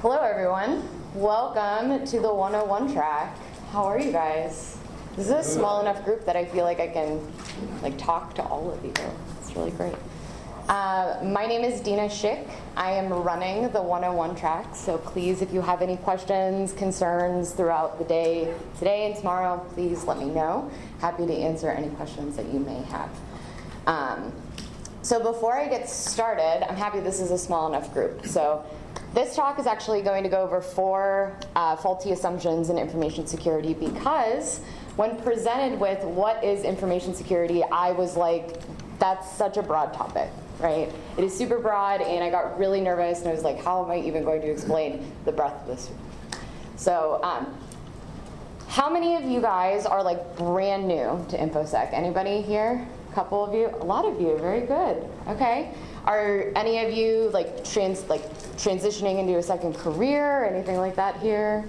Hello everyone, welcome to the 101 track. How are you guys? This is a small enough group that I feel like I can talk to all of you. It's really great. My name is Deana Shick. I am running the 101 track, so please, if you have any questions, concerns throughout the day, today and tomorrow, please let me know. Happy to answer any questions that you may have. So before I get started, I'm happy this is a small enough group. So this talk is actually going to go over 4 faulty assumptions in information security, because when presented with what is information security, I was like, that's such a broad topic, right? It is super broad, and I got really nervous, and I was like, how am I even going to explain the breadth of this? So how many of you guys are brand new to Infosec? Anybody here? A couple of you? A lot of you, very good. Okay. Are any of you transitioning into a second career or anything like that here?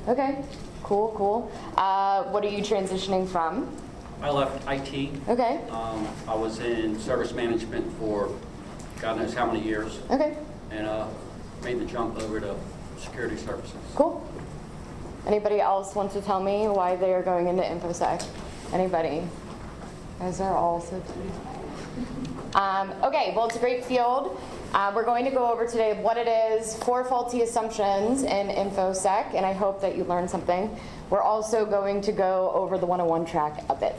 Okay, cool. What are you transitioning from? I left IT. Okay. I was in service management for God knows how many years. Okay. And made the jump over to security services. Cool. Anybody else want to tell me why they are going into Infosec? Anybody? You guys are all so cute. Okay, well, it's a great field. We're going to go over today what it is, 4 faulty assumptions in Infosec, and I hope that you learned something. We're also going to go over the 101 track a bit.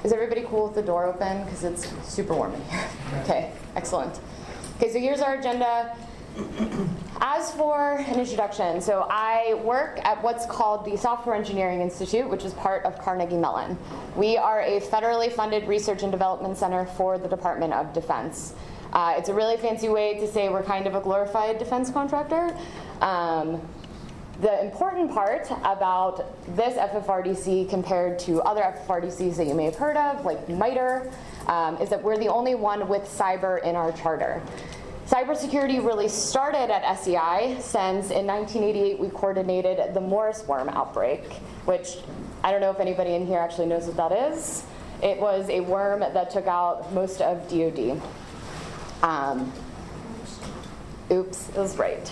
Is everybody cool with the door open? Because it's super warm in here. Okay, excellent. Okay, so here's our agenda. As for an introduction, so I work at what's called the Software Engineering Institute, which is part of Carnegie Mellon. We are a federally funded research and development center for the Department of Defense. It's a really fancy way to say we're kind of a glorified defense contractor. The important part about this FFRDC compared to other FFRDCs that you may have heard of, like MITRE, is that we're the only one with cyber in our charter. Cybersecurity really started at SEI, since in 1988 we coordinated the Morris worm outbreak, which I don't know if anybody in here actually knows what that is. It was a worm that took out most of DoD. Oops, it was right.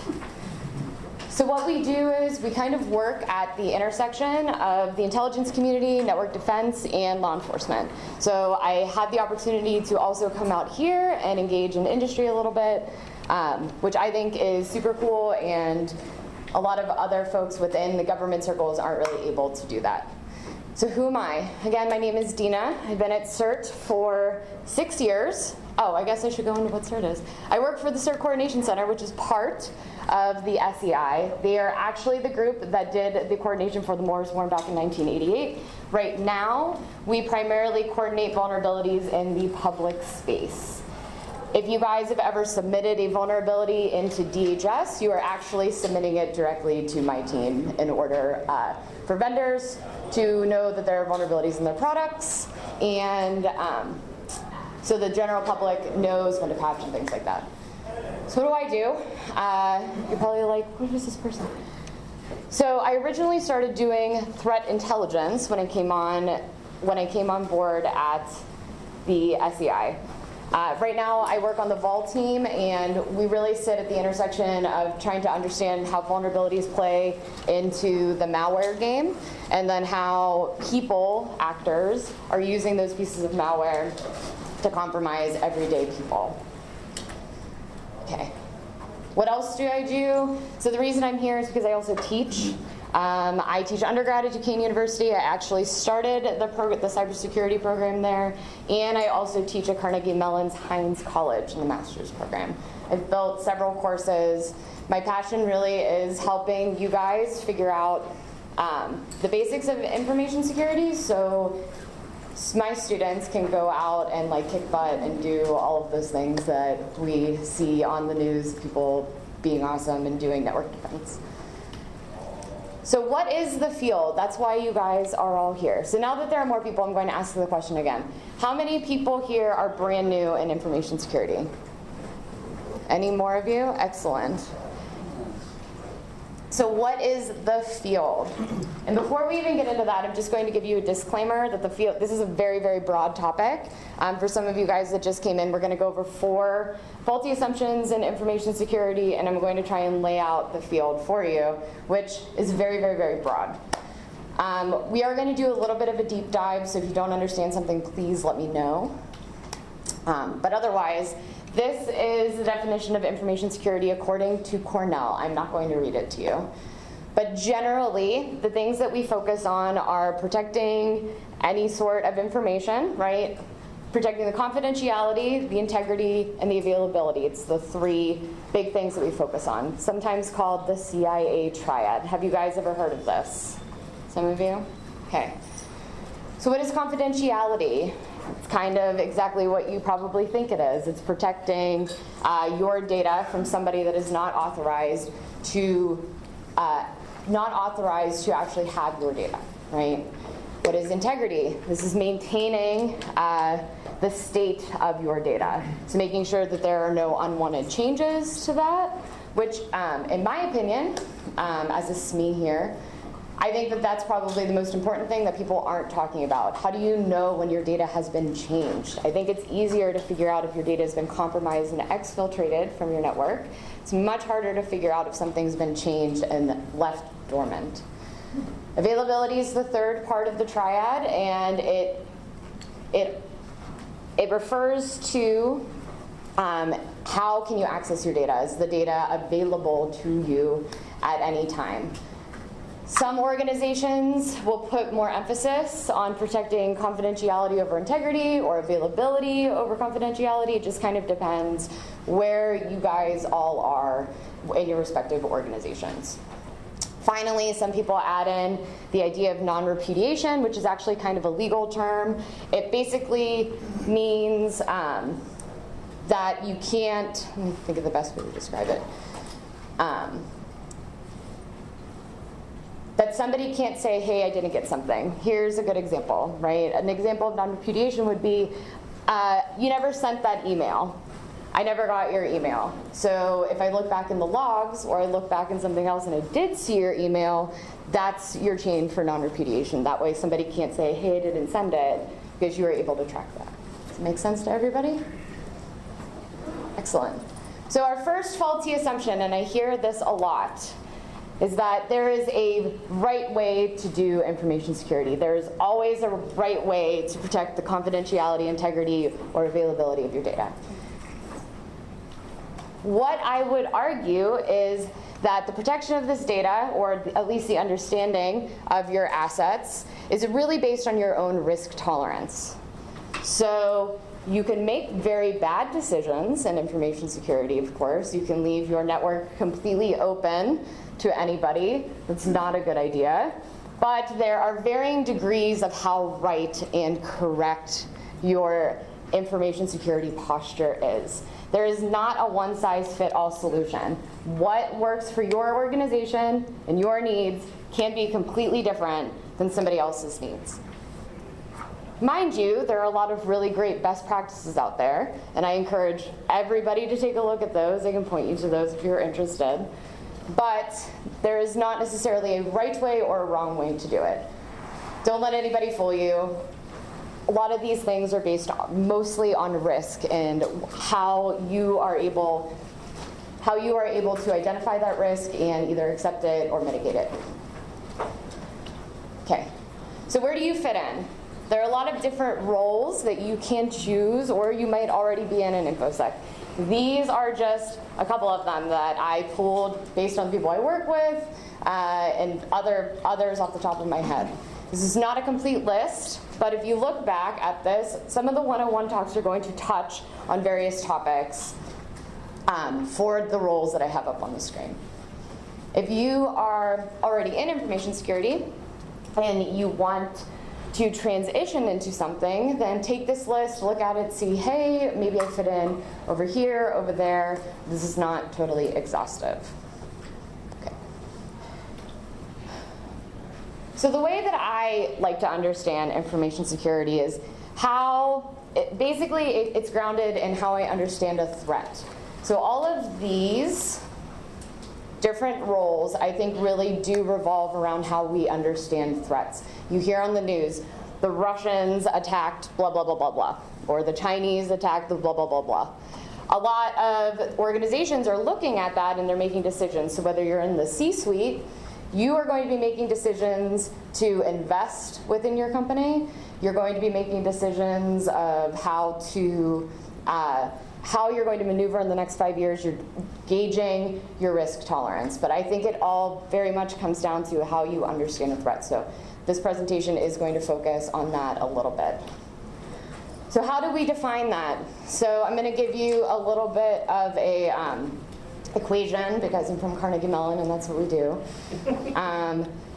So what we do is we kind of work at the intersection of the intelligence community, network defense, and law enforcement. So I had the opportunity to also come out here and engage in industry a little bit, which I think is super cool, and a lot of other folks within the government circles aren't really able to do that. So who am I? Again, my name is Deana. I've been at CERT for 6 years. Oh, I guess I should go into what CERT is. I work for the CERT Coordination Center, which is part of the SEI. They are actually the group that did the coordination for the Morris worm back in 1988. Right now, we primarily coordinate vulnerabilities in the public space. If you guys have ever submitted a vulnerability into DHS, you are actually submitting it directly to my team in order for vendors to know that there are vulnerabilities in their products, and so the general public knows when to patch and things like that. So what do? You're probably like, what is this person? So I originally started doing threat intelligence when I came on board at the SEI. Right now I work on the Vol team, and we really sit at the intersection of trying to understand how vulnerabilities play into the malware game, and then how people, actors, are using those pieces of malware to compromise everyday people. Okay. What else do I do? So the reason I'm here is because I also teach. I teach undergrad at Duquesne University. I actually started the cybersecurity program there, and I also teach at Carnegie Mellon's Heinz College in the master's program. I've built several courses. My passion really is helping you guys figure out the basics of information security, so my students can go out and kick butt and do all of those things that we see on the news, people being awesome and doing network defense. So what is the field? That's why you guys are all here. So now that there are more people, I'm going to ask the question again. How many people here are brand new in information security? Any more of you? Excellent. So what is the field? And before we even get into that, I'm just going to give you a disclaimer that the field, this is a very, very broad topic. For some of you guys that just came in, we're going to go over 4 faulty assumptions in information security, and I'm going to try and lay out the field for you, which is very, very, very broad. We are going to do a little bit of a deep dive, so if you don't understand something, please let me know. But otherwise, this is the definition of information security according to Cornell. I'm not going to read it to you. But generally, the things that we focus on are protecting any sort of information, right? Protecting the confidentiality, the integrity, and the availability. It's the 3 big things that we focus on, sometimes called the CIA triad. Have you guys ever heard of this? Some of you? Okay. So what is confidentiality? It's kind of exactly what you probably think it is. It's protecting your data from somebody that is not authorized to actually have your data, right? What is integrity? This is maintaining the state of your data. So making sure that there are no unwanted changes to that, which, in my opinion, as a SME here, I think that that's probably the most important thing that people aren't talking about. How do you know when your data has been changed? I think it's easier to figure out if your data has been compromised and exfiltrated from your network. It's much harder to figure out if something's been changed and left dormant. Availability is the 3rd part of the triad, and it refers to how can you access your data? Is the data available to you at any time? Some organizations will put more emphasis on protecting confidentiality over integrity or availability over confidentiality. It just kind of depends where you guys all are in your respective organizations. Finally, some people add in the idea of non-repudiation, which is actually kind of a legal term. It basically means that you can't, let me think of the best way to describe it. That somebody can't say, hey, I didn't get something. Here's a good example, right? An example of non-repudiation would be, you never sent that email. I never got your email. So if I look back in the logs or I look back in something else and I did see your email, that's your chain for non-repudiation. That way somebody can't say, hey, I didn't send it, because you were able to track that. Does it make sense to everybody? Excellent. So our first faulty assumption, and I hear this a lot, is that there is a right way to do information security. There is always a right way to protect the confidentiality, integrity, or availability of your data. What I would argue is that the protection of this data, or at least the understanding of your assets, is really based on your own risk tolerance. So you can make very bad decisions in information security, of course. You can leave your network completely open to anybody. That's not a good idea. But there are varying degrees of how right and correct your information security posture is. There is not a one-size-fits-all solution. What works for your organization and your needs can be completely different than somebody else's needs. Mind you, there are a lot of really great best practices out there, and I encourage everybody to take a look at those. I can point you to those if you're interested. But there is not necessarily a right way or a wrong way to do it. Don't let anybody fool you. A lot of these things are based mostly on risk and how you are able to identify that risk and either accept it or mitigate it. Okay, so where do you fit in? There are a lot of different roles that you can choose, or you might already be in an Infosec. These are just a couple of them that I pulled based on the people I work with and others off the top of my head. This is not a complete list, but if you look back at this, some of the 101 talks are going to touch on various topics for the roles that I have up on the screen. If you are already in information security and you want to transition into something, then take this list, look at it, see, hey, maybe I fit in over here, over there. This is not totally exhaustive. Okay. So the way that I like to understand information security is how, it's grounded in how I understand a threat. So all of these different roles, I think really do revolve around how we understand threats. You hear on the news, the Russians attacked blah, blah, blah, blah, blah, or the Chinese attacked the blah, blah, blah, blah. A lot of organizations are looking at that and they're making decisions. So whether you're in the C-suite, you are going to be making decisions to invest within your company. You're going to be making decisions of how you're going to maneuver in the next 5 years. You're gauging your risk tolerance. But I think it all very much comes down to how you understand a threat. So this presentation is going to focus on that a little bit. So how do we define that? So I'm going to give you a little bit of a equation, because I'm from Carnegie Mellon and that's what we do.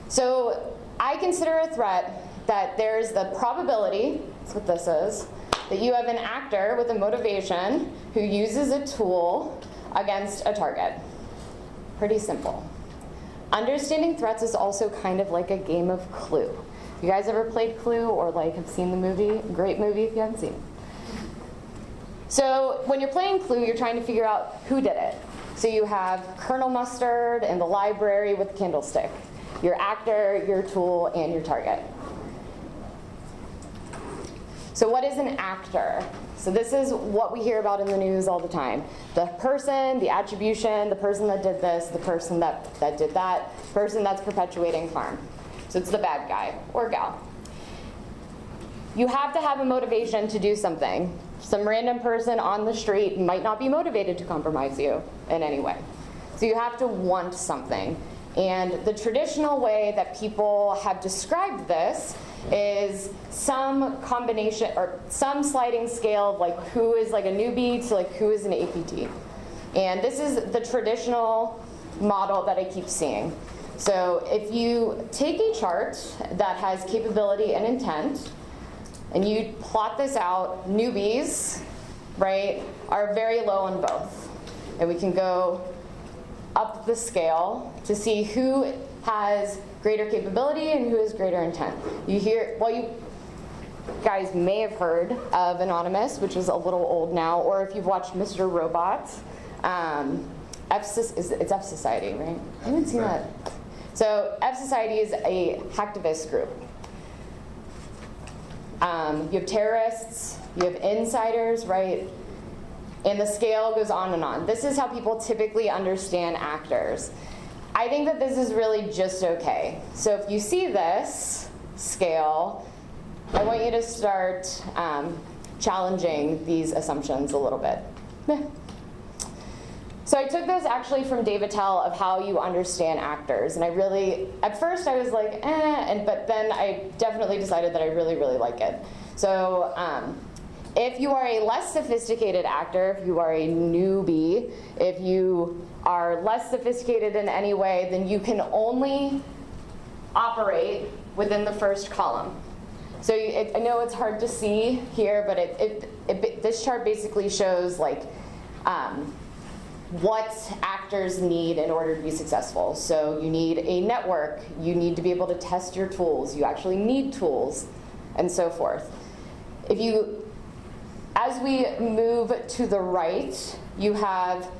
So I consider a threat that there's the probability, that's what this is, that you have an actor with a motivation who uses a tool against a target. Pretty simple. Understanding threats is also kind of like a game of Clue. You guys ever played Clue or like have seen the movie? Great movie if you haven't seen it. So when you're playing Clue, you're trying to figure out who did it. So you have Colonel Mustard in the library with the candlestick. Your actor, your tool, and your target. So what is an actor? So this is what we hear about in the news all the time. The person, the attribution, the person that did this, the person that did that, person that's perpetuating harm. So it's the bad guy or gal. You have to have a motivation to do something. Some random person on the street might not be motivated to compromise you in any way. So you have to want something. And the traditional way that people have described this is some combination or some sliding scale of like who is like a newbie to like who is an APT. And this is the traditional model that I keep seeing. So if you take a chart that has capability and intent, and you plot this out, newbies, right, are very low on both. And we can go up the scale to see who has greater capability and who has greater intent. You hear, well, you guys may have heard of Anonymous, which is a little old now, or if you've watched Mr. Robot, it's F Society, right? I haven't seen that. So F Society is a hacktivist group. You have terrorists, you have insiders, right? And the scale goes on and on. This is how people typically understand actors. I think that this is really just okay. So if you see this scale, I want you to start challenging these assumptions a little bit. So I took this actually from Dave Attell of how you understand actors. And I really, at first I was like, but then I definitely decided that I really, really like it. So if you are a less sophisticated actor, if you are a newbie, if you are less sophisticated in any way, then you can only operate within the first column. So I know it's hard to see here, but this chart basically shows like what actors need in order to be successful. So you need a network, you need to be able to test your tools, you actually need tools, and so forth. As we move to the right, you have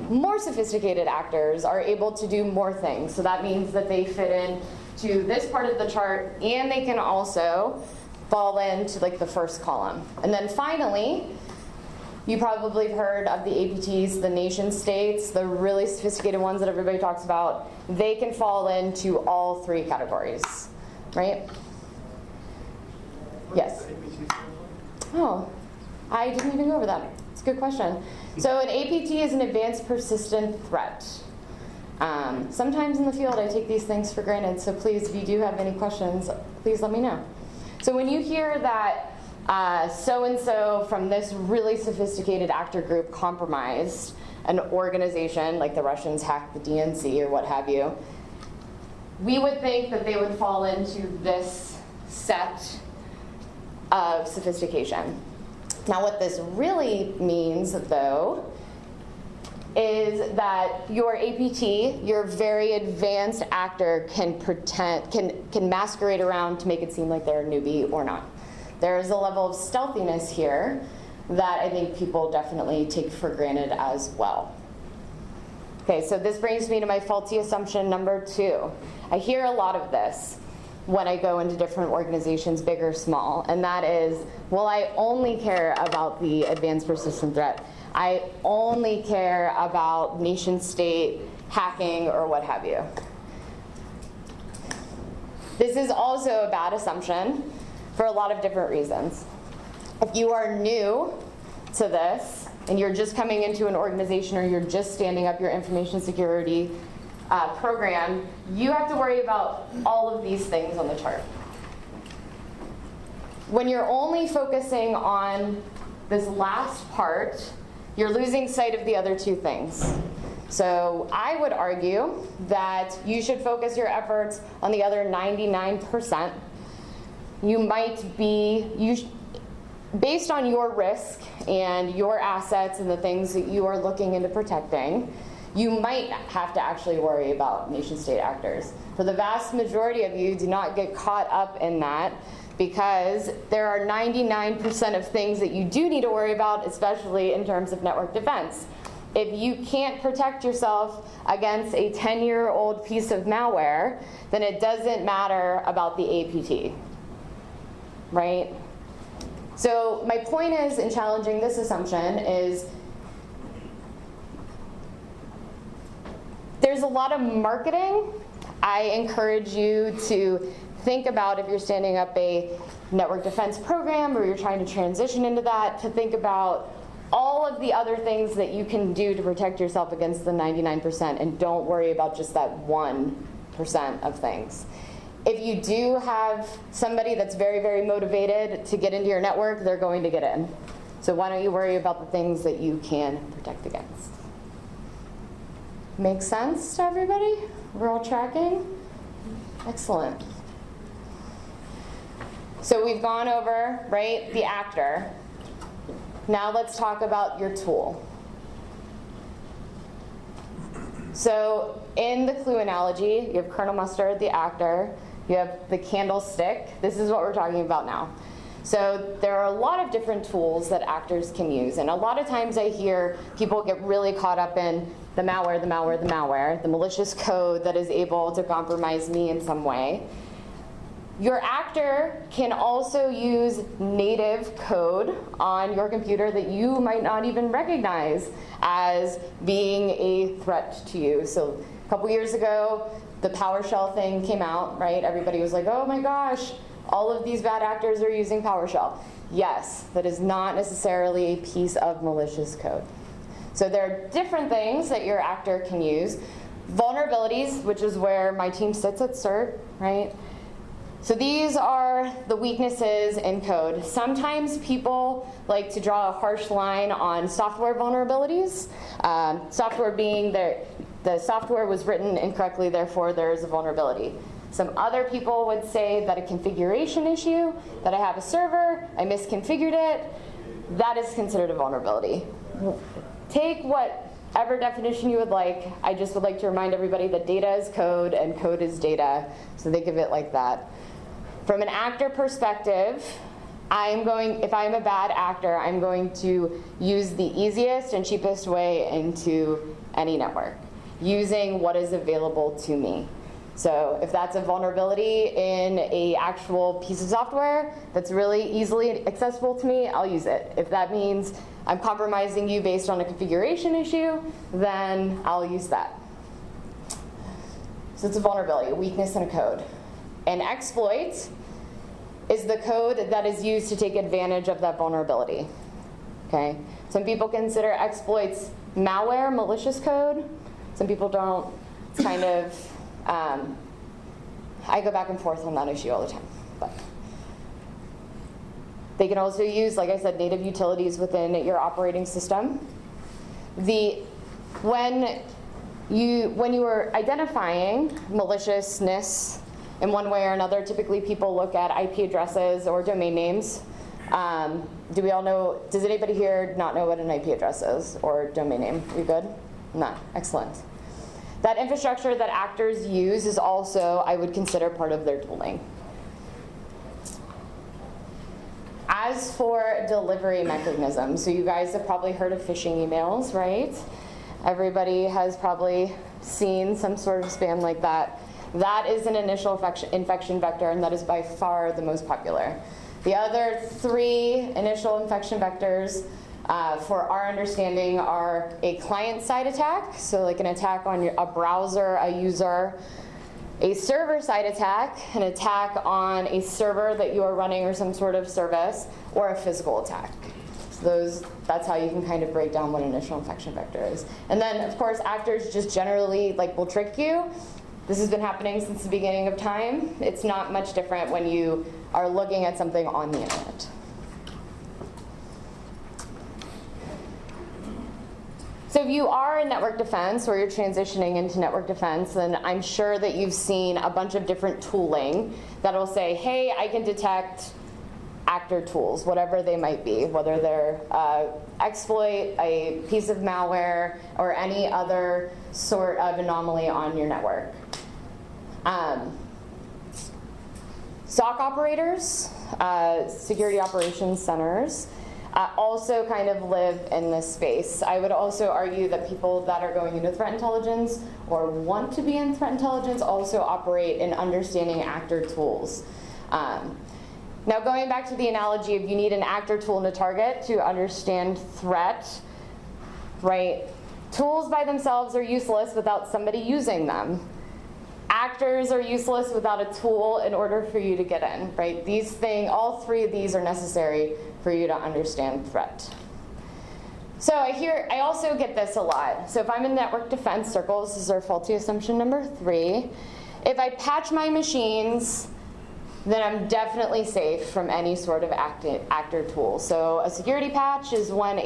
more sophisticated actors are able to do more things. So that means that they fit in to this part of the chart, and they can also fall into like the first column. And then finally, you probably have heard of the APTs, the nation states, the really sophisticated ones that everybody talks about. They can fall into all three categories, right? Yes? Oh, I didn't even go over that. It's a good question. So an APT is an advanced persistent threat. Sometimes in the field I take these things for granted, so please, if you do have any questions, please let me know. So when you hear that so-and-so from this really sophisticated actor group compromised an organization, like the Russians hacked the DNC or what have you, we would think that they would fall into this set of sophistication. Now what this really means, though, is that your APT, your very advanced actor, can masquerade around to make it seem like they're a newbie or not. There is a level of stealthiness here that I think people definitely take for granted as well. Okay, so this brings me to my faulty assumption number 2. I hear a lot of this when I go into different organizations, big or small, and that is, well, I only care about the advanced persistent threat. I only care about nation state hacking or what have you. This is also a bad assumption for a lot of different reasons. If you are new to this and you're just coming into an organization or you're just standing up your information security program, you have to worry about all of these things on the chart. When you're only focusing on this last part, you're losing sight of the other 2 things. So I would argue that you should focus your efforts on the other 99%. You might be, based on your risk and your assets and the things that you are looking into protecting, you might have to actually worry about nation-state actors. For the vast majority of you, do not get caught up in that, because there are 99% of things that you do need to worry about, especially in terms of network defense. If you can't protect yourself against a 10-year-old piece of malware, then it doesn't matter about the APT, right? So my point is, in challenging this assumption, is there's a lot of marketing. I encourage you to think about, if you're standing up a network defense program or you're trying to transition into that, to think about all of the other things that you can do to protect yourself against the 99%, and don't worry about just that 1% of things. If you do have somebody that's very, very motivated to get into your network, they're going to get in. So why don't you worry about the things that you can protect against? Make sense to everybody? We're all tracking? Excellent. So we've gone over, right, the actor. Now let's talk about your tool. So in the clue analogy, you have Colonel Mustard, the actor. You have the candlestick. This is what we're talking about now. So there are a lot of different tools that actors can use. And a lot of times I hear people get really caught up in the malware, the malware, the malware, the malicious code that is able to compromise me in some way. Your actor can also use native code on your computer that you might not even recognize as being a threat to you. So a couple years ago, the PowerShell thing came out, right? Everybody was like, oh my gosh, all of these bad actors are using PowerShell. Yes, that is not necessarily a piece of malicious code. So there are different things that your actor can use. Vulnerabilities, which is where my team sits at CERT, right? So these are the weaknesses in code. Sometimes people like to draw a harsh line on software vulnerabilities. Software being the software was written incorrectly, therefore there is a vulnerability. Some other people would say that a configuration issue, that I have a server, I misconfigured it, that is considered a vulnerability. Take whatever definition you would like. I just would like to remind everybody that data is code and code is data, so think of it like that. From an actor perspective, if I'm a bad actor, I'm going to use the easiest and cheapest way into any network, using what is available to me. So if that's a vulnerability in an actual piece of software that's really easily accessible to me, I'll use it. If that means I'm compromising you based on a configuration issue, then I'll use that. So it's a vulnerability, a weakness in a code. An exploit is the code that is used to take advantage of that vulnerability. Okay? Some people consider exploits malware, malicious code. Some people don't. It's kind of, I go back and forth on that issue all the time. But they can also use, like I said, native utilities within your operating system. When you are identifying maliciousness in one way or another, typically people look at IP addresses or domain names. Do we all know, does anybody here not know what an IP address is or domain name? You good? No, excellent. That infrastructure that actors use is also, I would consider, part of their tooling. As for delivery mechanisms, so you guys have probably heard of phishing emails, right? Everybody has probably seen some sort of spam like that. That is an initial infection vector, and that is by far the most popular. The other 3 initial infection vectors for our understanding are a client-side attack, so like an attack on a browser, a user, a server-side attack, an attack on a server that you are running or some sort of service, or a physical attack. So that's how you can kind of break down what an initial infection vector is. And then, of course, actors just generally will trick you. This has been happening since the beginning of time. It's not much different when you are looking at something on the internet. So if you are in network defense or you're transitioning into network defense, then I'm sure that you've seen a bunch of different tooling that'll say, hey, I can detect actor tools, whatever they might be, whether they're exploit, a piece of malware, or any other sort of anomaly on your network. SOC operators, security operations centers, also kind of live in this space. I would also argue that people that are going into threat intelligence or want to be in threat intelligence also operate in understanding actor tools. Now going back to the analogy of you need an actor tool and a target to understand threat, right? Tools by themselves are useless without somebody using them. Actors are useless without a tool in order for you to get in, right? All 3 of these are necessary for you to understand threat. So I also get this a lot. So if I'm in network defense circles, this is our faulty assumption number 3. If I patch my machines, then I'm definitely safe from any sort of actor tool. So a security patch is when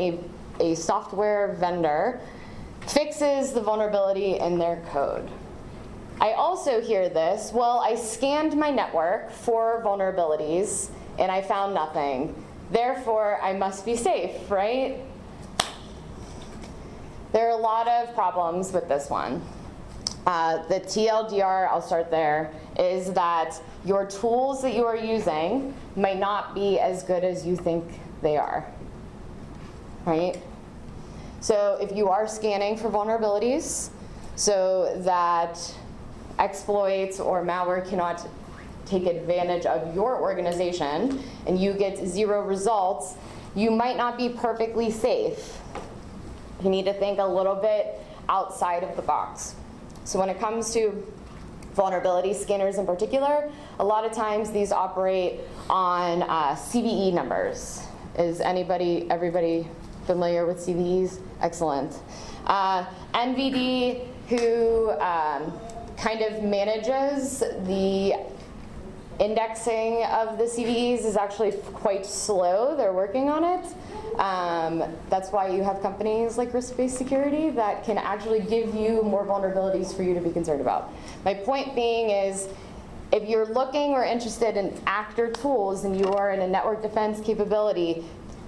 a software vendor fixes the vulnerability in their code. I also hear this, well, I scanned my network for vulnerabilities and I found nothing. Therefore, I must be safe, right? There are a lot of problems with this one. The TLDR, I'll start there, is that your tools that you are using might not be as good as you think they are, right? So if you are scanning for vulnerabilities so that exploits or malware cannot take advantage of your organization and you get 0 results, you might not be perfectly safe. You need to think a little bit outside of the box. So when it comes to vulnerability scanners in particular, a lot of times these operate on CVE numbers. Is everybody familiar with CVEs? Excellent. NVD, who kind of manages the indexing of the CVEs, is actually quite slow. They're working on it. That's why you have companies like risk-based security that can actually give you more vulnerabilities for you to be concerned about. My point being is, if you're looking or interested in actor tools and you are in a network defense capability,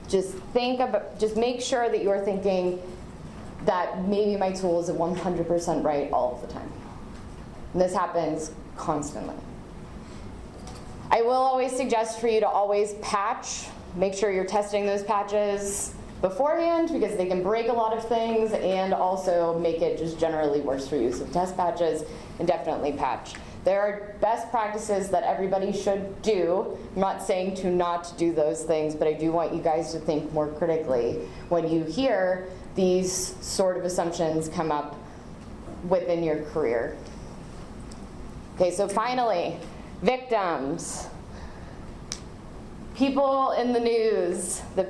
just make sure that you are thinking that maybe my tool isn't 100% right all of the time. And this happens constantly. I will always suggest for you to always patch. Make sure you're testing those patches beforehand because they can break a lot of things and also make it just generally worse for you. So test patches and definitely patch. There are best practices that everybody should do. I'm not saying to not do those things, but I do want you guys to think more critically when you hear these sort of assumptions come up within your career. Okay, so finally, victims. People in the news, the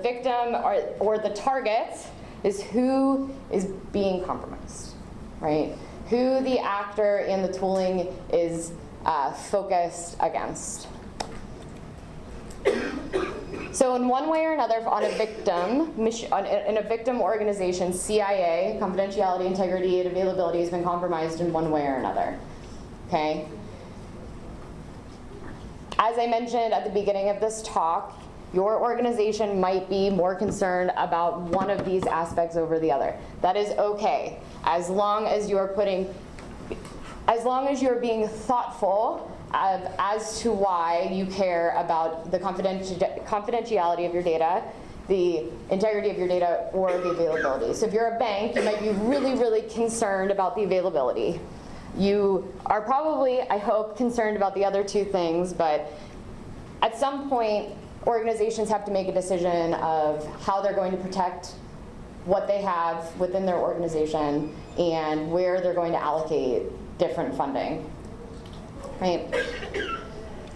victim or the target is who is being compromised, right? Who the actor and the tooling is focused against. So in one way or another, on a victim, in a victim organization, CIA, confidentiality, integrity, and availability has been compromised in one way or another, okay? As I mentioned at the beginning of this talk, your organization might be more concerned about one of these aspects over the other. That is okay, as long as you're being thoughtful as to why you care about the confidentiality of your data the integrity of your data or the availability. So if you're a bank, you might be really, really concerned about the availability. You are probably, I hope, concerned about the other two things, but at some point, organizations have to make a decision of how they're going to protect what they have within their organization and where they're going to allocate different funding, right?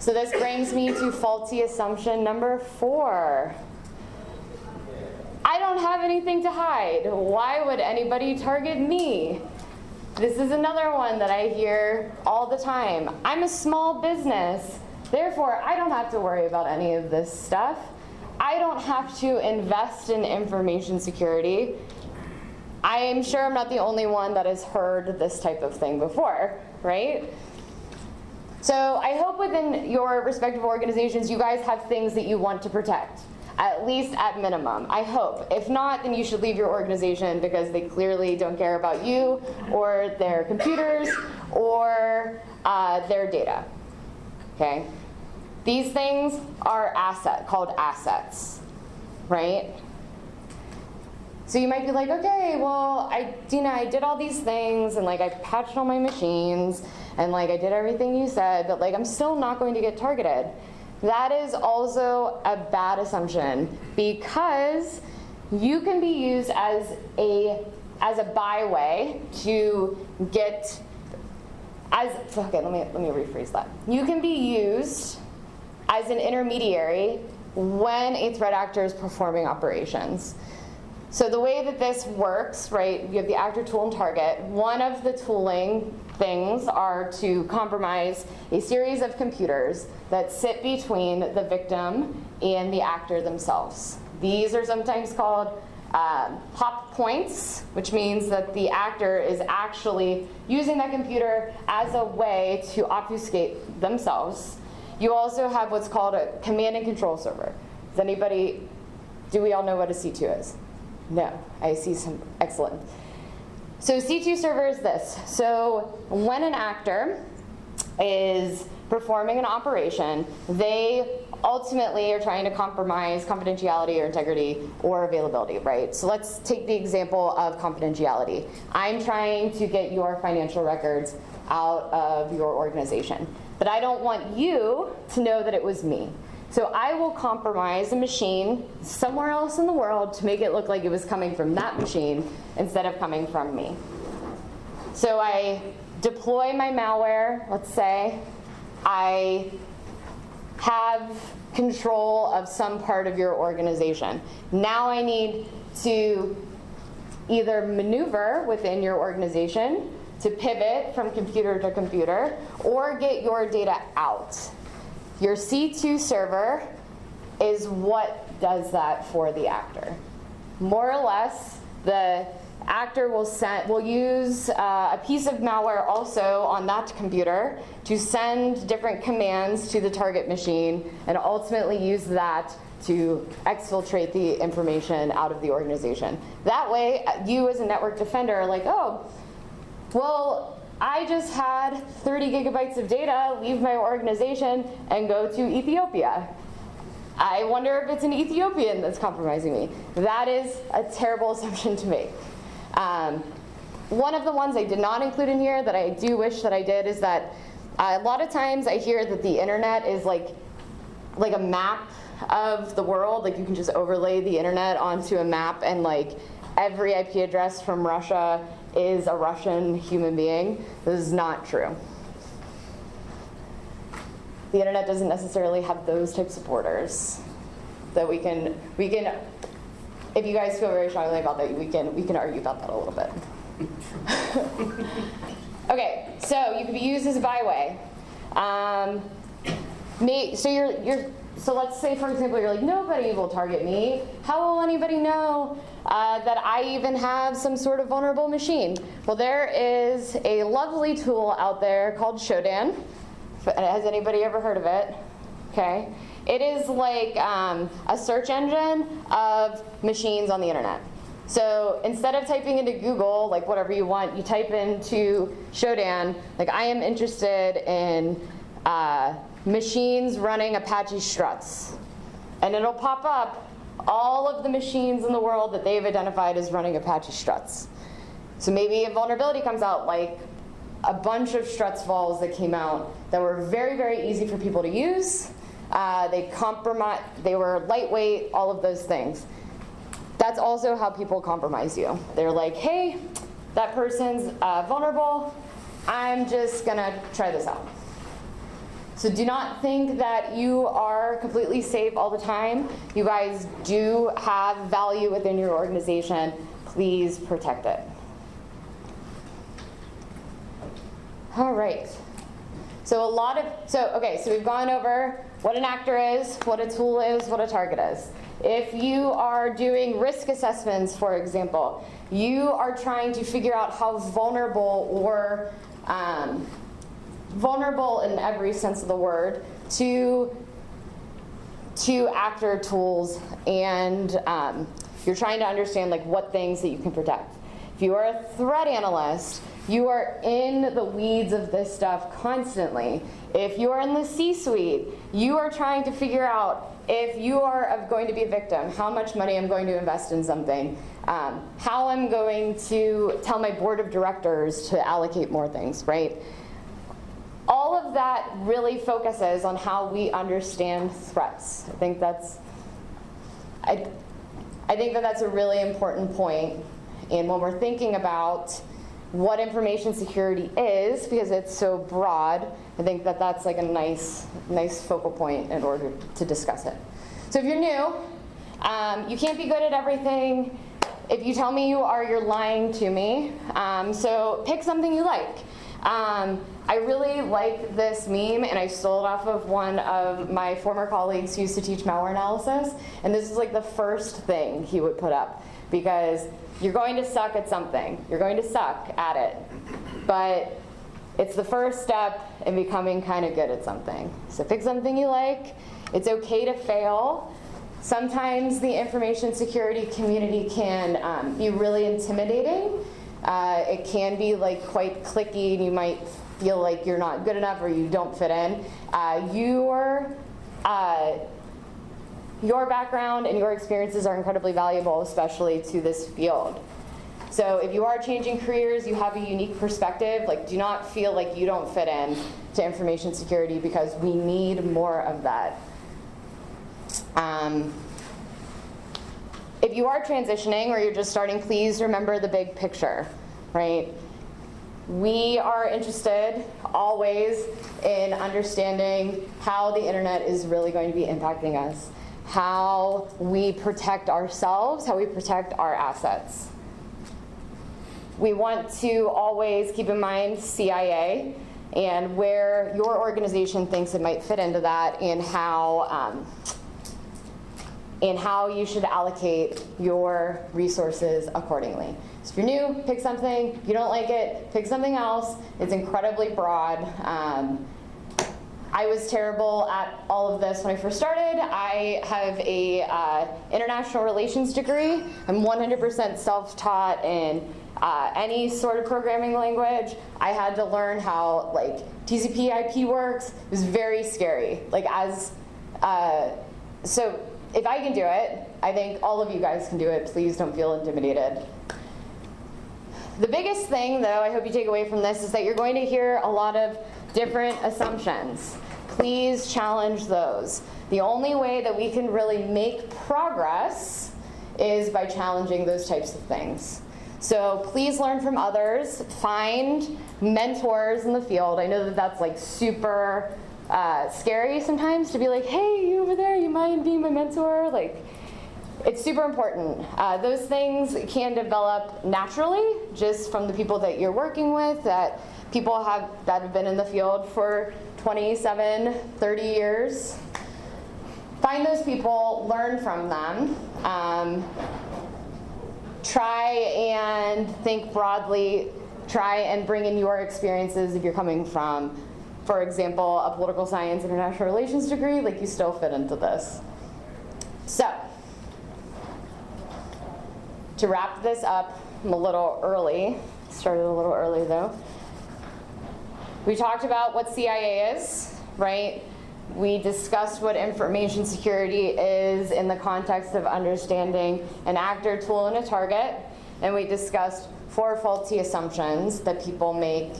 So this brings me to faulty assumption number 4. I don't have anything to hide. Why would anybody target me? This is another one that I hear all the time. I'm a small business, therefore I don't have to worry about any of this stuff. I don't have to invest in information security. I am sure I'm not the only one that has heard this type of thing before, right? So I hope within your respective organizations you guys have things that you want to protect, at least at minimum, I hope. If not, then you should leave your organization because they clearly don't care about you or their computers or their data, okay? These things are called assets, right? So you might be like, okay, well, Deana, I did all these things, and like I patched all my machines, and like I did everything you said, but like I'm still not going to get targeted. That is also a bad assumption because you can be used as a byway to get okay, let me rephrase that. You can be used as an intermediary when a threat actor is performing operations. So the way that this works, right, you have the actor, tool, and target. One of the tooling things are to compromise a series of computers that sit between the victim and the actor themselves. These are sometimes called hop points, which means that the actor is actually using that computer as a way to obfuscate themselves. You also have what's called a command and control server. Do we all know what a C2 is? No, I see some, excellent. So C2 server is this. So when an actor is performing an operation, they ultimately are trying to compromise confidentiality or integrity or availability, right? So let's take the example of confidentiality. I'm trying to get your financial records out of your organization, but I don't want you to know that it was me. So I will compromise a machine somewhere else in the world to make it look like it was coming from that machine instead of coming from me. So I deploy my malware, let's say. I have control of some part of your organization. Now I need to either maneuver within your organization to pivot from computer to computer or get your data out. Your C2 server is what does that for the actor. More or less, the actor will use a piece of malware also on that computer to send different commands to the target machine and ultimately use that to exfiltrate the information out of the organization. That way, you as a network defender are like, oh, well, I just had 30 gigabytes of data leave my organization and go to Ethiopia. I wonder if it's an Ethiopian that's compromising me. That is a terrible assumption to make. One of the ones I did not include in here that I do wish that I did is that a lot of times I hear that the internet is like a map of the world. Like you can just overlay the internet onto a map and like every IP address from Russia is a Russian human being. This is not true. The internet doesn't necessarily have those types of borders that we can, if you guys feel very strongly about that, we can argue about that a little bit. Okay, so you can be used as a byway. So let's say, for example, you're like, nobody will target me. How will anybody know that I even have some sort of vulnerable machine? Well, there is a lovely tool out there called Shodan. Has anybody ever heard of it? Okay. It is like a search engine of machines on the internet. So instead of typing into Google, like whatever you want, you type into Shodan, like I am interested in machines running Apache struts. And it'll pop up all of the machines in the world that they've identified as running Apache struts. So maybe a vulnerability comes out, like a bunch of struts vols that came out that were very, very easy for people to use. They were lightweight, all of those things. That's also how people compromise you. They're like, hey, that person's vulnerable. I'm just gonna try this out. So do not think that you are completely safe all the time. You guys do have value within your organization. Please protect it. All right. So we've gone over what an actor is, what a tool is, what a target is. If you are doing risk assessments, for example, you are trying to figure out how vulnerable or vulnerable in every sense of the word to actor tools, and you're trying to understand like what things that you can protect. If you are a threat analyst, you are in the weeds of this stuff constantly. If you are in the C-suite, you are trying to figure out if you are going to be a victim, how much money I'm going to invest in something, how I'm going to tell my board of directors to allocate more things, right? All of that really focuses on how we understand threats. I think that's a really important point. And when we're thinking about what information security is, because it's so broad, I think that that's like a nice focal point in order to discuss it. So if you're new, you can't be good at everything. If you tell me you are, you're lying to me. So pick something you like. I really like this meme, and I stole it off of one of my former colleagues who used to teach malware analysis, and this is like the first thing he would put up, because you're going to suck at something. You're going to suck at it. But it's the first step in becoming kind of good at something. So pick something you like. It's okay to fail. Sometimes the information security community can be really intimidating. It can be like quite cliquey, and you might feel like you're not good enough or you don't fit in. Your background and your experiences are incredibly valuable, especially to this field. So if you are changing careers, you have a unique perspective. Like, do not feel like you don't fit in to information security, because we need more of that. If you are transitioning or you're just starting, please remember the big picture, right? We are interested always in understanding how the internet is really going to be impacting us, how we protect ourselves, how we protect our assets. We want to always keep in mind CIA and where your organization thinks it might fit into that, and how you should allocate your resources accordingly. So if you're new, pick something. If you don't like it, pick something else. It's incredibly broad. I was terrible at all of this when I first started. I have a international relations degree. I'm 100% self-taught in any sort of programming language. I had to learn how like TCP/IP works. It was very scary. So if I can do it, I think all of you guys can do it. Please don't feel intimidated. The biggest thing, though, I hope you take away from this, is that you're going to hear a lot of different assumptions. Please challenge those. The only way that we can really make progress is by challenging those types of things. So please learn from others. Find mentors in the field. I know that that's like super scary sometimes to be like, hey, you over there, you mind being my mentor? Like, it's super important. Those things can develop naturally just from the people that you're working with, that have been in the field for 27, 30 years. Find those people, learn from them. Try and think broadly. Try and bring in your experiences if you're coming from, for example, a political science international relations degree, like you still fit into this. So, to wrap this up, I'm a little early, started a little early though. We talked about what CIA is, right? We discussed what information security is in the context of understanding an actor, tool, and a target. And we discussed 4 faulty assumptions that people make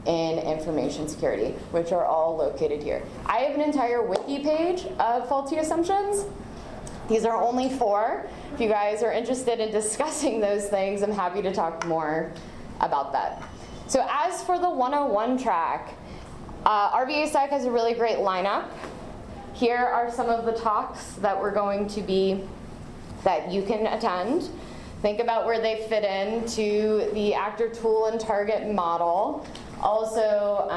in information security, which are all located here. I have an entire wiki page of faulty assumptions. These are only 4. If you guys are interested in discussing those things, I'm happy to talk more about that. So as for the 101 track, RVAsec has a really great lineup. Here are some of the talks that that you can attend. Think about where they fit into the actor, tool, and target model. Also,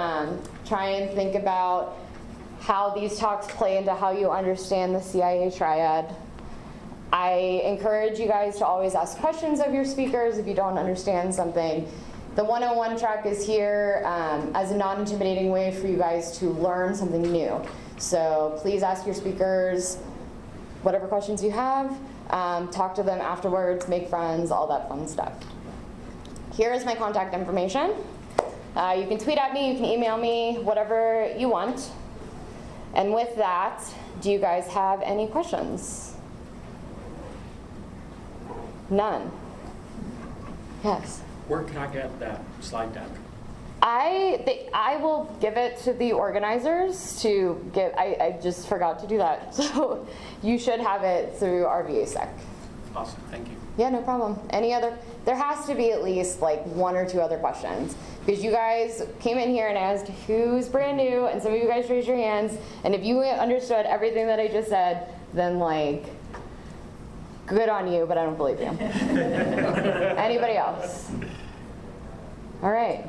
try and think about how these talks play into how you understand the CIA triad. I encourage you guys to always ask questions of your speakers if you don't understand something. The 101 track is here as a non-intimidating way for you guys to learn something new. So please ask your speakers whatever questions you have. Talk to them afterwards, make friends, all that fun stuff. Here is my contact information. You can tweet at me, you can email me, whatever you want. And with that, do you guys have any questions? None? Yes? Where can I get that slide deck? I will give it to the organizers to give. I just forgot to do that. So you should have it through RVAsec. Awesome, thank you. Yeah, no problem. Any other? There has to be at least like 1 or 2 other questions, because you guys came in here and asked who's brand new, and some of you guys raised your hands, and if you understood everything that I just said, then like, good on you, but I don't believe you. Anybody else? All right.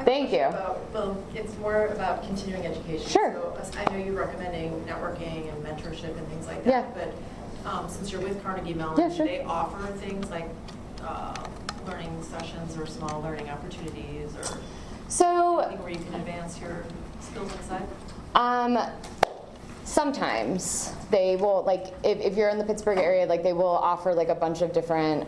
Thank you. Well, it's more about continuing education. Sure. So I know you're recommending networking and mentorship and things like that. Yeah. But since you're with Carnegie Mellon, Yeah, sure. do they offer things like learning sessions or small learning opportunities or anything where you can advance your skills inside? Sometimes they will, like if you're in the Pittsburgh area, like they will offer like a bunch of different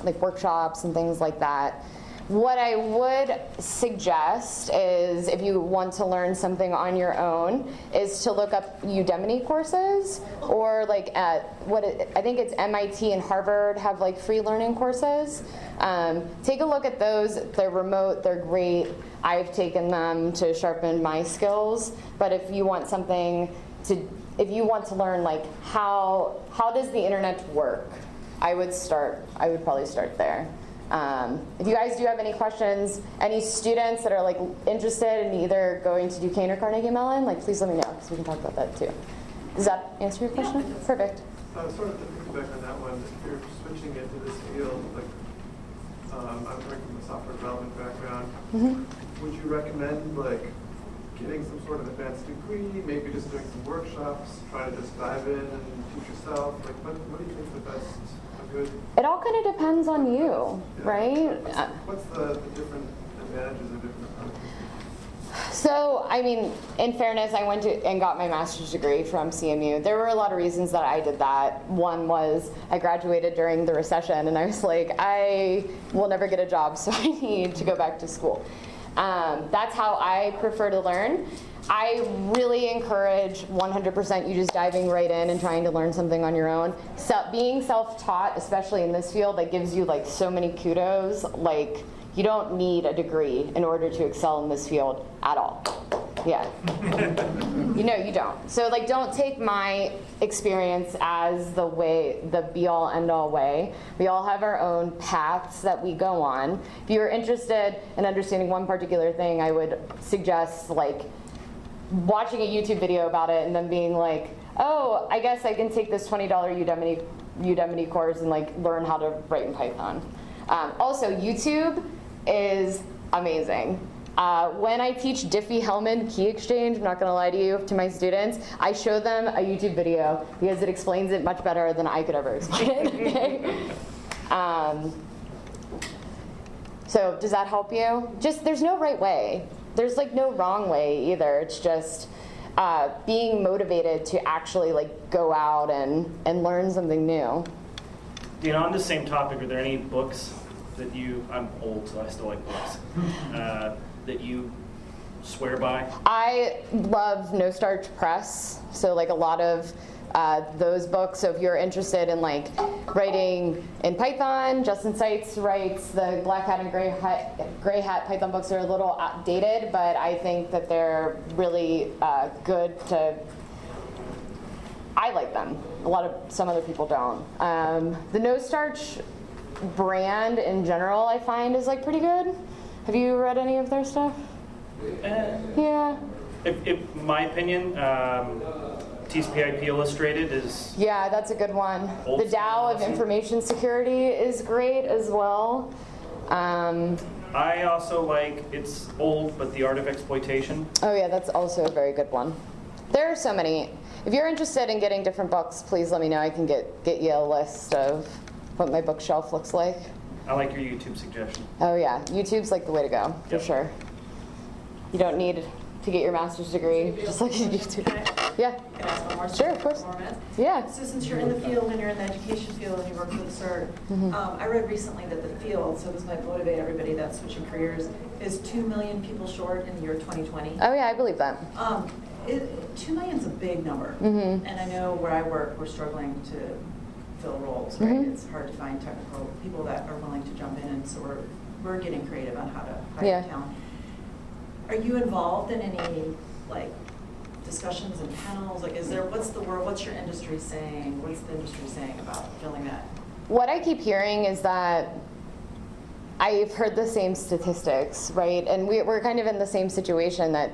like workshops and things like that. What I would suggest is, if you want to learn something on your own, is to look up Udemy courses, or like at I think it's MIT and Harvard have like free learning courses. Take a look at those. They're remote, they're great. I've taken them to sharpen my skills. But if you want if you want to learn like how does the internet work, I would probably start there. If you guys do have any questions, any students that are like interested in either going to Duquesne or Carnegie Mellon, like please let me know, because we can talk about that too. Does that answer your question? Yeah. Perfect. Sort of to piggyback on that one, if you're switching into this field, like I'm coming from a software development background, would you recommend like getting some sort of advanced degree, maybe just doing some workshops, try to just dive in and teach yourself? Like what do you think the best? It all kind of depends on you, right? What's the different advantages or different approaches? So, I mean, in fairness, I went and got my master's degree from CMU. There were a lot of reasons that I did that. One was I graduated during the recession, and I was like, I will never get a job, so I need to go back to school. That's how I prefer to learn. I really encourage 100% you just diving right in and trying to learn something on your own. So being self-taught, especially in this field, that gives you like so many kudos. Like, you don't need a degree in order to excel in this field at all. Yeah. You don't. So like, don't take my experience as the be-all, end-all way. We all have our own paths that we go on. If you're interested in understanding one particular thing, I would suggest like watching a YouTube video about it and then being like, oh, I guess I can take this $20 Udemy course and like learn how to write in Python. Also, YouTube is amazing. When I teach Diffie-Hellman key exchange, I'm not going to lie to you, to my students, I show them a YouTube video because it explains it much better than I could ever explain it. Okay? So does that help you? Just, there's no right way. There's like no wrong way either. It's just being motivated to actually like go out and learn something new. Deana, on the same topic, are there any books that I'm old, so I still like books, that you swear by? I love No Starch Press, so like a lot of those books. So if you're interested in like writing in Python, Justin Seitz writes the Black Hat and Gray Hat Python books. Are a little outdated, but I think that they're really good to. I like them. Some other people don't. The No Starch brand in general, I find, is like pretty good. Have you read any of their stuff? Yeah. If my opinion, TCP/IP Illustrated is. Yeah, that's a good one. Old The Tao of school. Information Security is great as well. I also like, it's old, but The Art of Exploitation. Oh yeah, that's also a very good one. There are so many. If you're interested in getting different books, please let me know. I can get you a list of what my bookshelf looks like. I like your YouTube suggestion. Oh yeah, YouTube's like the way to go, for Yep. sure. You don't need to get your master's degree, just look at YouTube. Yeah. Can I ask one more? Sure, of course. 4 minutes? Yeah. So since you're in the field and you're in the education field and you work for the CERT, I read recently that the field, so this might motivate everybody that's switching careers, is 2 million people short in the year 2020. Oh yeah, I believe that. 2 million is a big number, and I know where I work, we're struggling to fill roles, right? It's hard to find technical people that are willing to jump in, and so we're getting creative on how to hire Yeah. talent. Are you involved in any like discussions and panels? Like, what's your industry saying? What's the industry saying about filling that? What I keep hearing is that I've heard the same statistics, right? And we're kind of in the same situation that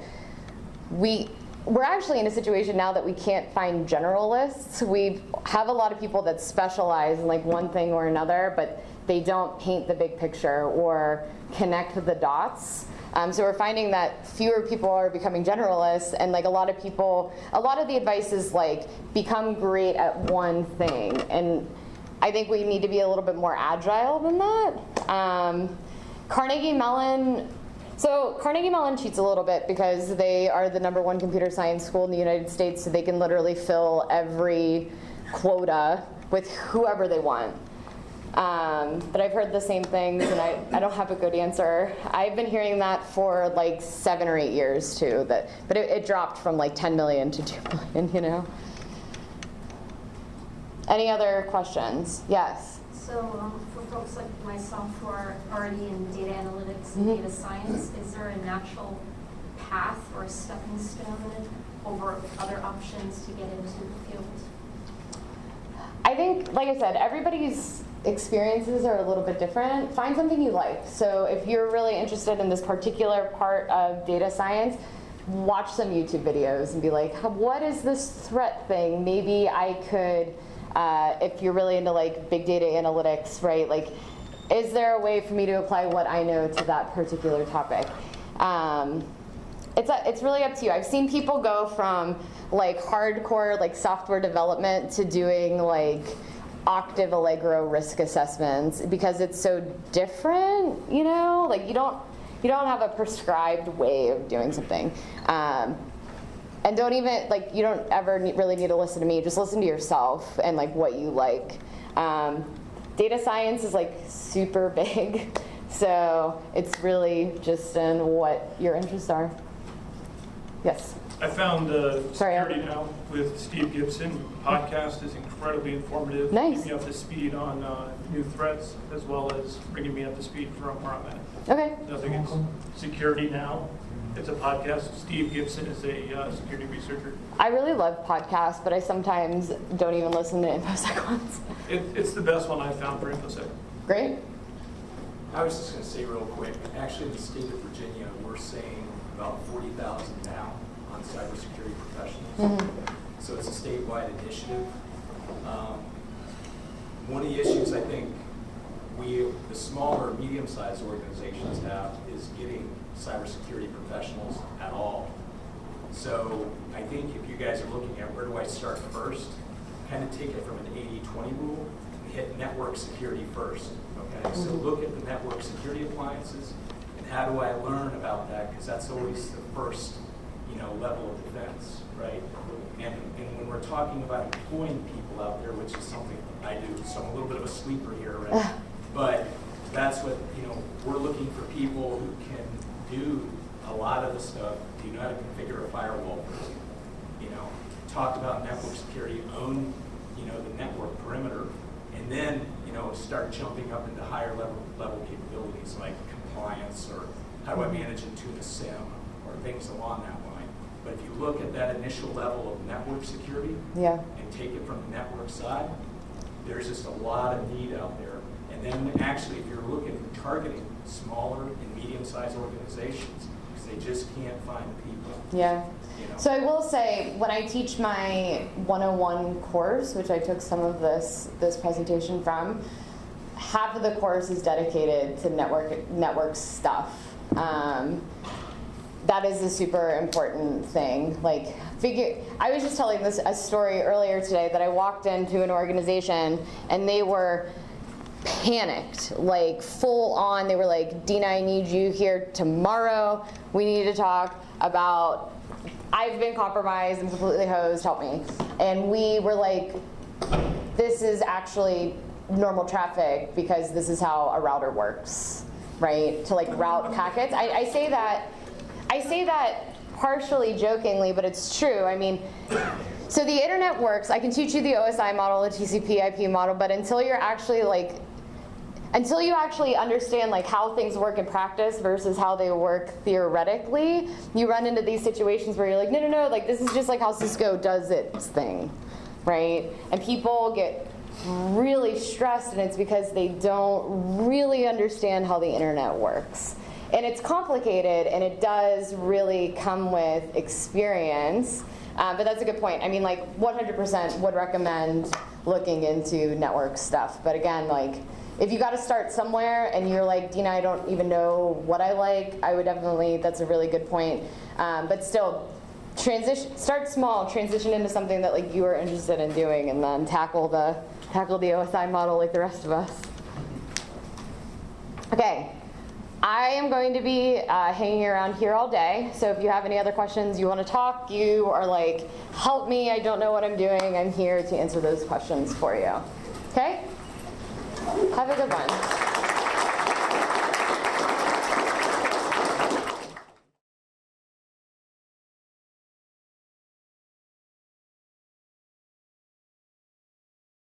we're actually in a situation now that we can't find generalists. We have a lot of people that specialize in like one thing or another, but they don't paint the big picture or connect the dots. So we're finding that fewer people are becoming generalists, and like a lot of the advice is like become great at one thing. And I think we need to be a little bit more agile than that. Carnegie Mellon cheats a little bit because they are the #1 computer science school in the United States, so they can literally fill every quota with whoever they want. But I've heard the same things, and I don't have a good answer. I've been hearing that for like 7 or 8 years too. But it dropped from like 10 million to 2 million, you know. Any other questions? Yes. So for folks like myself who are already in data analytics and data science, is there a natural path or a stepping stone over other options to get into the field? I think, like I said, everybody's experiences are a little bit different. Find something you like. So if you're really interested in this particular part of data science, watch some YouTube videos and be like, what is this threat thing? Maybe I could, if you're really into like big data analytics, right? Like, is there a way for me to apply what I know to that particular topic? It's really up to you. I've seen people go from like hardcore like software development to doing like Octave Allegro risk assessments because it's so different, you know? Like you don't have a prescribed way of doing something. And don't even, like, you don't ever really need to listen to me. Just listen to yourself and like what you like. Data science is like super big, so it's really just in what your interests are. Yes. I found Sorry, Security Now with Steve Gibson podcast is incredibly informative. Nice. Keeping me up to speed on new threats as well as bringing me up to speed from where I'm at. Okay. Nothing against Security Now. It's a podcast. Steve Gibson is a security researcher. I really love podcasts, but I sometimes don't even listen to Infosec ones. It's the best one I've found for Infosec. Great. I was just going to say real quick, actually in the state of Virginia, we're saying about 40,000 now on cybersecurity professionals. So it's a statewide initiative. One of the issues I think the smaller, medium-sized organizations have is getting cybersecurity professionals at all. So I think if you guys are looking at where do I start first, kind of take it from an 80-20 rule and hit network security first. Okay, so look at the network security appliances and how do I learn about that, because that's always the first, level of defense, right? And when we're talking about employing people out there, which is something I do, so I'm a little bit of a sleeper here, right? But that's what, we're looking for people who can do a lot of the stuff. Do you know how to configure a firewall? You know, talked about network security, own, you know, the network perimeter, and then, you know, start jumping up into higher level capabilities like compliance, or how do I manage into a SIM, or things along that line. But if you look at that initial level of network security Yeah. and take it from the network side, there's just a lot of need out there. And then actually, if you're looking, targeting smaller and medium-sized organizations, because they just can't find people. Yeah. You know? So I will say, when I teach my 101 course, which I took some of this presentation from, half of the course is dedicated to network stuff. That is a super important thing. Like, I was just telling a story earlier today that I walked into an organization and they were panicked, like full on. They were like, Deana, I need you here tomorrow. We need to talk about, I've been compromised, I'm completely hosed, help me. And we were like, this is actually normal traffic because this is how a router works, right? To like route packets. I say that partially jokingly, but it's true. I mean, so the internet works. I can teach you the OSI model, the TCP/IP model, but until you actually understand like how things work in practice versus how they work theoretically, you run into these situations where you're like, no, like this is just like how Cisco does its thing, right? And people get really stressed, and it's because they don't really understand how the internet works. And it's complicated, and it does really come with experience. But that's a good point. I mean, like 100% would recommend looking into network stuff. But again, like if you got to start somewhere and you're like, Deana, I don't even know what I like, I would definitely, that's a really good point. But still, start small, transition into something that like you are interested in doing, and then tackle the OSI model like the rest of us. Okay. I am going to be hanging around here all day, so if you have any other questions, you want to talk, you are like, help me, I don't know what I'm doing, I'm here to answer those questions for you. Okay? Have a good one.